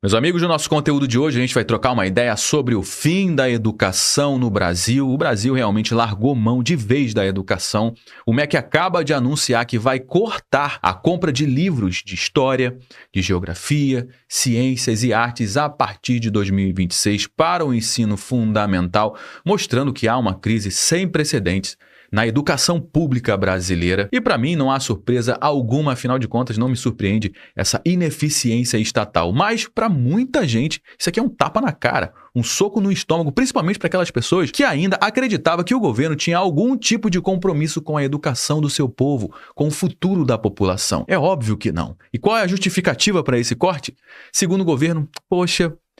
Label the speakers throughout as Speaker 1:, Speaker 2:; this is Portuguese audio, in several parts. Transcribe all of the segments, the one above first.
Speaker 1: Meus amigos, no nosso conteúdo de hoje a gente vai trocar uma ideia sobre o fim da educação no Brasil. O Brasil realmente largou mão de vez da educação. O MEC acaba de anunciar que vai cortar a compra de livros de história, de geografia, ciências e artes a partir de 2026 para o ensino fundamental, mostrando que há uma crise sem precedentes na educação pública brasileira. E para mim não há surpresa alguma, afinal de contas não me surpreende essa ineficiência estatal. Mas para muita gente isso aqui é um tapa na cara, um soco no estômago, principalmente para aquelas pessoas que ainda acreditavam que o governo tinha algum tipo de compromisso com a educação do seu povo, com o futuro da população. É óbvio que não. E qual é a justificativa para esse corte? Segundo o governo,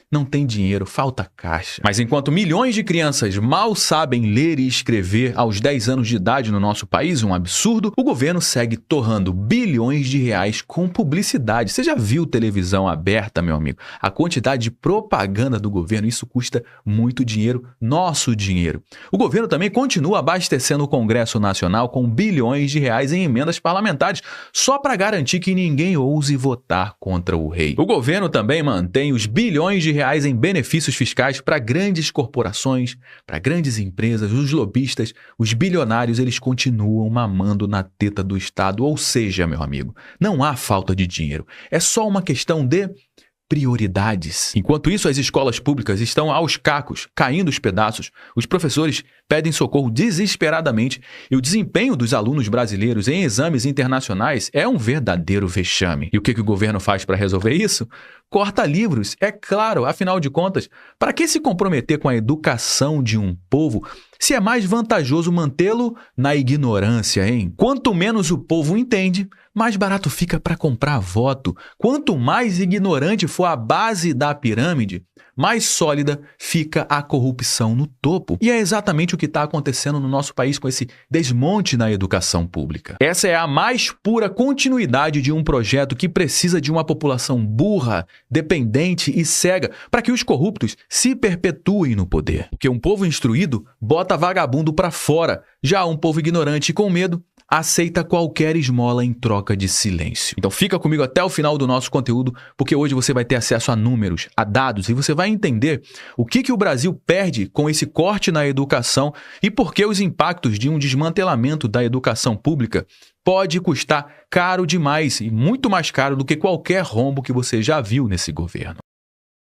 Speaker 1: não tem dinheiro, falta caixa. Mas enquanto milhões de crianças mal sabem ler e escrever aos 10 anos de idade no nosso país, um absurdo, o governo segue torrando bilhões de reais com publicidade. Você já viu televisão aberta, meu amigo? A quantidade de propaganda do governo, isso custa muito dinheiro, nosso dinheiro. O governo também continua abastecendo o Congresso Nacional com bilhões de reais em emendas parlamentares, só para garantir que ninguém ouse votar contra o rei. O governo também mantém os bilhões de reais em benefícios fiscais para grandes corporações, para grandes empresas, os lobistas, os bilionários, eles continuam mamando na teta do Estado. Ou seja, meu amigo, não há falta de dinheiro, é só uma questão de prioridades. Enquanto isso, as escolas públicas estão aos cacos, caindo aos pedaços, os professores pedem socorro desesperadamente e o desempenho dos alunos brasileiros em exames internacionais é um verdadeiro vexame. E o que o governo faz para resolver isso? Corta livros, é claro, afinal de contas, para que se comprometer com a educação de um povo se é mais vantajoso mantê-lo na ignorância, hein? Quanto menos o povo entende, mais barato fica para comprar voto. Quanto mais ignorante for a base da pirâmide, mais sólida fica a corrupção no topo. E é exatamente o que está acontecendo no nosso país com esse desmonte na educação pública. Essa é a mais pura continuidade de um projeto que precisa de uma população burra, dependente e cega para que os corruptos se perpetuem no poder. Porque um povo instruído bota vagabundo para fora, já um povo ignorante e com medo aceita qualquer esmola em troca de silêncio. Então fica comigo até o final do nosso conteúdo, porque hoje você vai ter acesso a números, a dados, e você vai entender o que o Brasil perde com esse corte na educação e por que os impactos de um desmantelamento da educação pública pode custar caro demais e muito mais caro do que qualquer rombo que você já viu nesse governo.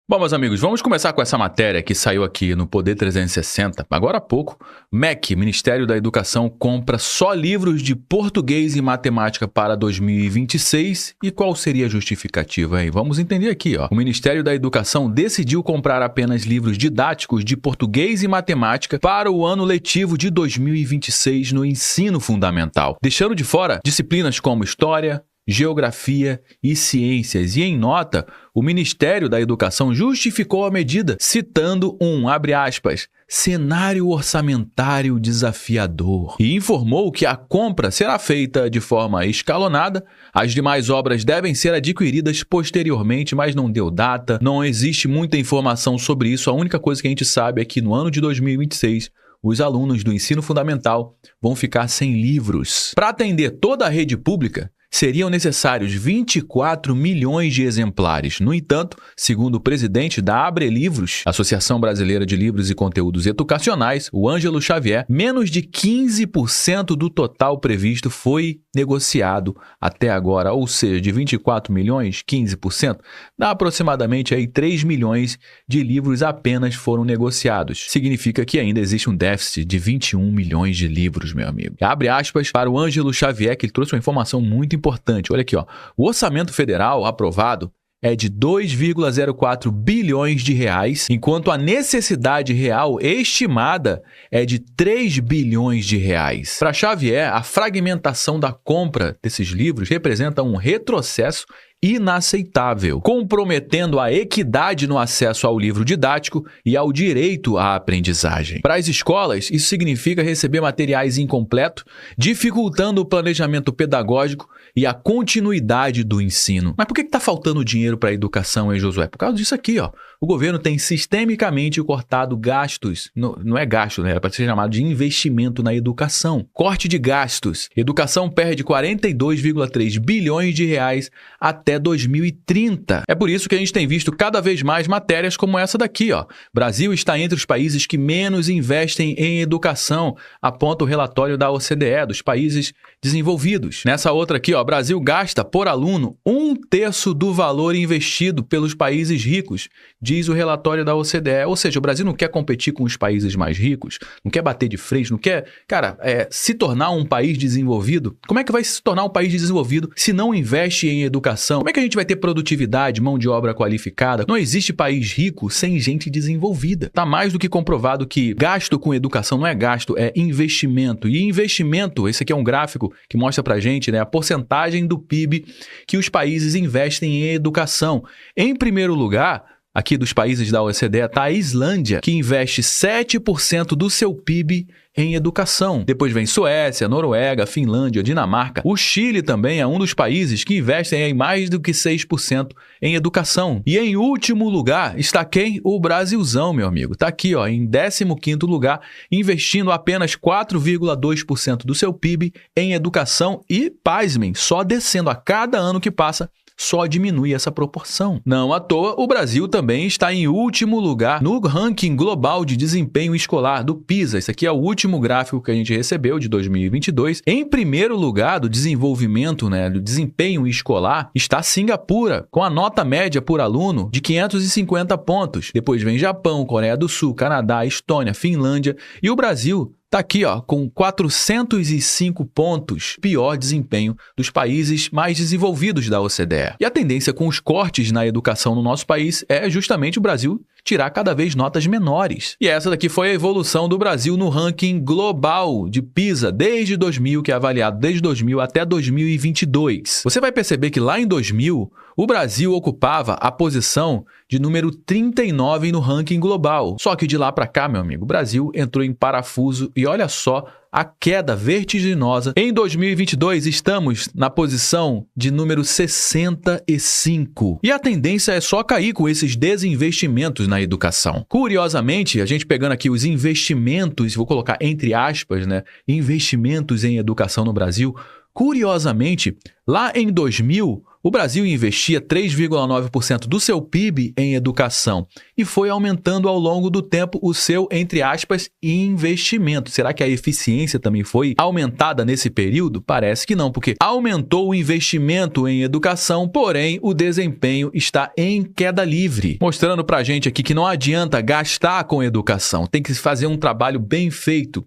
Speaker 1: Bom, meus amigos, vamos começar com essa matéria que saiu aqui no Poder 360, agora há pouco. MEC, Ministério da Educação, compra só livros de português e matemática para 2026. E qual seria a justificativa, hein? Vamos entender aqui, ó. O Ministério da Educação decidiu comprar apenas livros didáticos de português e matemática para o ano letivo de 2026 no ensino fundamental, deixando de fora disciplinas como História, Geografia e Ciências. E em nota, o Ministério da Educação justificou a medida, citando abre aspas, cenário orçamentário desafiador, e informou que a compra será feita de forma escalonada, as demais obras devem ser adquiridas posteriormente, mas não deu data, não existe muita informação sobre isso, a única coisa que a gente sabe é que no ano de 2026, os alunos do ensino fundamental vão ficar sem livros. Para atender toda a rede pública, seriam necessários 24 milhões de exemplares. No entanto, segundo o presidente da Abre Livros, Associação Brasileira de Livros e Conteúdos Educacionais, o Ângelo Xavier, menos de 15% do total previsto foi negociado até agora, ou seja, de 24 milhões, 15%, dá aproximadamente aí 3 milhões de livros apenas foram negociados. Significa que ainda existe um déficit de 21 milhões de livros, meu amigo. Abre aspas para o Ângelo Xavier, que ele trouxe uma informação muito importante. Olha aqui, ó. O orçamento federal aprovado é de 2,04 bilhões de reais, enquanto a necessidade real estimada é de 3 bilhões de reais. Para Xavier, a fragmentação da compra desses livros representa um retrocesso inaceitável, comprometendo a equidade no acesso ao livro didático e ao direito à aprendizagem. Para as escolas, isso significa receber materiais incompletos, dificultando o planejamento pedagógico e a continuidade do ensino. Mas por que está faltando dinheiro para a educação, hein, Josué? Por causa disso aqui, ó. O governo tem sistemicamente cortado gastos, não é gasto, né? Era para ser chamado de investimento na educação. Corte de gastos. Educação perde 42,3 bilhões de reais até até 2030. É por isso que a gente tem visto cada vez mais matérias como essa daqui, ó. Brasil está entre os países que menos investem em educação, aponta o relatório da OCDE, dos países desenvolvidos. Nessa outra aqui, ó, Brasil gasta por aluno 1/3 do valor investido pelos países ricos, diz o relatório da OCDE. Ou seja, o Brasil não quer competir com os países mais ricos, não quer bater de frente, não quer, cara, se tornar um país desenvolvido. Como é que vai se tornar um país desenvolvido se não investe em educação? Como é que a gente vai ter produtividade, mão de obra qualificada? Não existe país rico sem gente desenvolvida. Tá mais do que comprovado que gasto com educação não é gasto, é investimento. E investimento, esse aqui é um gráfico que mostra pra gente, né, a porcentagem do PIB que os países investem em educação. Em primeiro lugar, aqui dos países da OCDE, está a Islândia, que investe 7% do seu PIB em educação. Depois vem Suécia, Noruega, Finlândia, Dinamarca. O Chile também é um dos países que investem em mais do que 6% em educação. E em último lugar está quem? O Brasilzão, meu amigo. Está aqui, ó, em 15º lugar, investindo apenas 4,2% do seu PIB em educação e, pasmem, só descendo a cada ano que passa, só diminui essa proporção. Não à toa, o Brasil também está em último lugar no ranking global de desempenho escolar do PISA. Esse aqui é o último gráfico que a gente recebeu de 2022. Em primeiro lugar do desenvolvimento, né, do desempenho escolar, está Singapura, com a nota média por aluno de 550 pontos. Depois vem Japão, Coreia do Sul, Canadá, Estônia, Finlândia e o Brasil tá aqui, ó, com 405 pontos, pior desempenho dos países mais desenvolvidos da OCDE. E a tendência com os cortes na educação no nosso país é justamente o Brasil tirar cada vez notas menores. E essa daqui foi a evolução do Brasil no ranking global de PISA desde 2000, que é avaliado desde 2000 até 2022. Você vai perceber que lá em 2000, o Brasil ocupava a posição de número 39 no ranking global. Só que de lá para cá, meu amigo, o Brasil entrou em parafuso e olha só a queda vertiginosa. Em 2022, estamos na posição de número 65. E a tendência é só cair com esses desinvestimentos na educação. Curiosamente, a gente pegando aqui os investimentos, vou colocar entre aspas, né, investimentos em educação no Brasil, curiosamente, lá em 2000, o Brasil investia 3,9% do seu PIB em educação e foi aumentando ao longo do tempo o seu, entre aspas, investimento. Será que a eficiência também foi aumentada nesse período? Parece que não, porque aumentou o investimento em educação, porém o desempenho está em queda livre. Mostrando pra gente aqui que não adianta gastar com educação, tem que fazer um trabalho bem feito.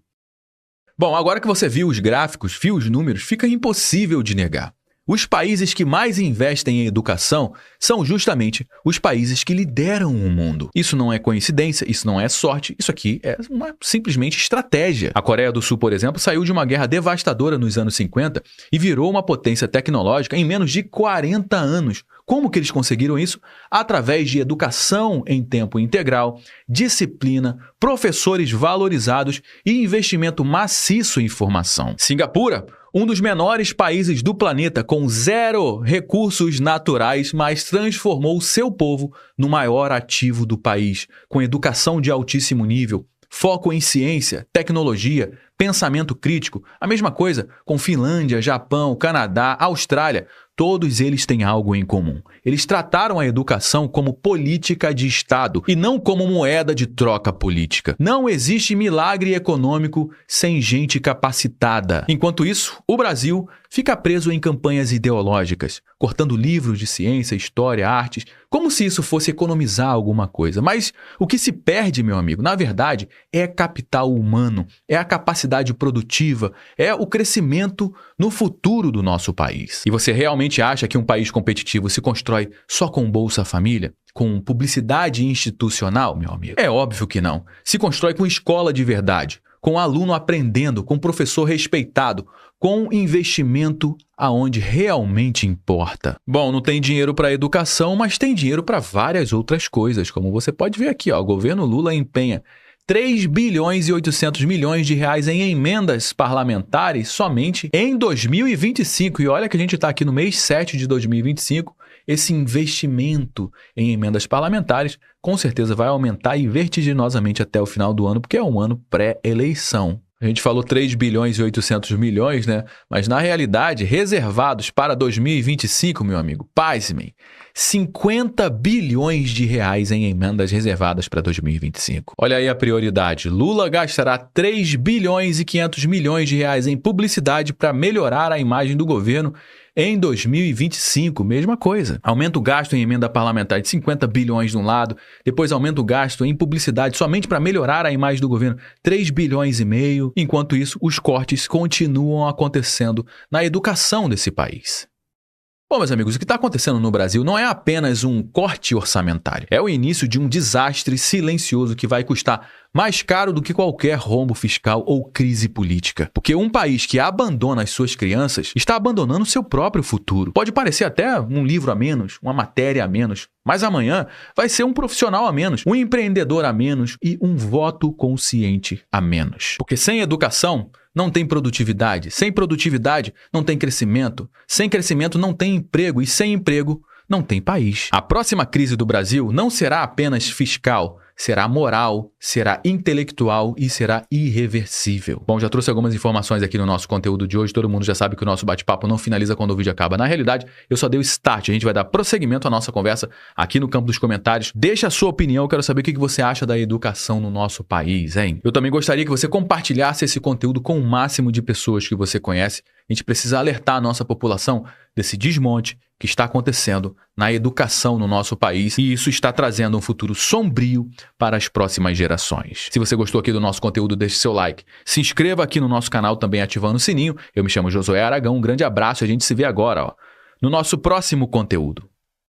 Speaker 1: Bom, agora que você viu os gráficos, viu os números, fica impossível de negar. Os países que mais investem em educação são justamente os países que lideram o mundo. Isso não é coincidência, isso não é sorte, isso aqui é simplesmente estratégia. A Coreia do Sul, por exemplo, saiu de uma guerra devastadora nos anos 50 e virou uma potência tecnológica em menos de 40 anos. Como que eles conseguiram isso? Através de educação em tempo integral, disciplina, professores valorizados e investimento maciço em formação. Singapura, um dos menores países do planeta com 0 recursos naturais, mas transformou seu povo no maior ativo do país, com educação de altíssimo nível, foco em ciência, tecnologia, pensamento crítico. A mesma coisa com Finlândia, Japão, Canadá, Austrália. Todos eles têm algo em comum. Eles trataram a educação como política de Estado e não como moeda de troca política. Não existe milagre econômico sem gente capacitada. Enquanto isso, o Brasil fica preso em campanhas ideológicas, cortando livros de ciência, história, artes, como se isso fosse economizar alguma coisa. Mas o que se perde, meu amigo, na verdade, é capital humano, é a capacidade produtiva, é o crescimento no futuro do nosso país. E você realmente acha que um país competitivo se constrói só com Bolsa Família? Com publicidade institucional, meu amigo? É óbvio que não. Se constrói com escola de verdade, com aluno aprendendo, com professor respeitado, com investimento aonde realmente importa. Bom, não tem dinheiro para educação, mas tem dinheiro para várias outras coisas, como você pode ver aqui, ó, o governo Lula empenha 3 bilhões e 800 milhões de reais em emendas parlamentares somente em 2025. E olha que a gente está aqui no mês 7 de 2025. Esse investimento em emendas parlamentares com certeza vai aumentar e vertiginosamente até o final do ano, porque é um ano pré-eleição. A gente falou 3 bilhões e 800 milhões, né? Mas na realidade, reservados para 2025, meu amigo, pasmem, 50 bilhões de reais em emendas reservadas para 2025. Olha aí a prioridade. Lula gastará 3 bilhões e 500 milhões de reais em publicidade para melhorar a imagem do governo em 2025, mesma coisa. Aumenta o gasto em emenda parlamentar de 50 bilhões de um lado, depois aumenta o gasto em publicidade somente para melhorar a imagem do governo, 3 bilhões e meio. Enquanto isso, os cortes continuam acontecendo na educação desse país. Bom, meus amigos, o que está acontecendo no Brasil não é apenas um corte orçamentário. É o início de um desastre silencioso que vai custar mais caro do que qualquer rombo fiscal ou crise política. Porque um país que abandona as suas crianças está abandonando seu próprio futuro. Pode parecer até um livro a menos, uma matéria a menos, mas amanhã vai ser um profissional a menos, um empreendedor a menos e um voto consciente a menos. Porque sem educação não tem produtividade, sem produtividade não tem crescimento, sem crescimento não tem emprego e sem emprego não tem país. A próxima crise do Brasil não será apenas fiscal, será moral, será intelectual e será irreversível. Bom, já trouxe algumas informações aqui no nosso conteúdo de hoje. Todo mundo já sabe que o nosso bate-papo não finaliza quando o vídeo acaba. Na realidade, eu só dei o start. A gente vai dar prosseguimento à nossa conversa aqui no campo dos comentários. Deixa a sua opinião. Eu quero saber o que você acha da educação no nosso país, hein? Eu também gostaria que você compartilhasse esse conteúdo com o máximo de pessoas que você conhece. A gente precisa alertar a nossa população desse desmonte que está acontecendo na educação no nosso país e isso está trazendo um futuro sombrio para as próximas gerações. Se você gostou aqui do nosso conteúdo, deixe seu like. Se inscreva aqui no nosso canal também ativando o sininho. Eu me chamo Josué Aragão, um grande abraço e a gente se vê agora, no nosso próximo conteúdo.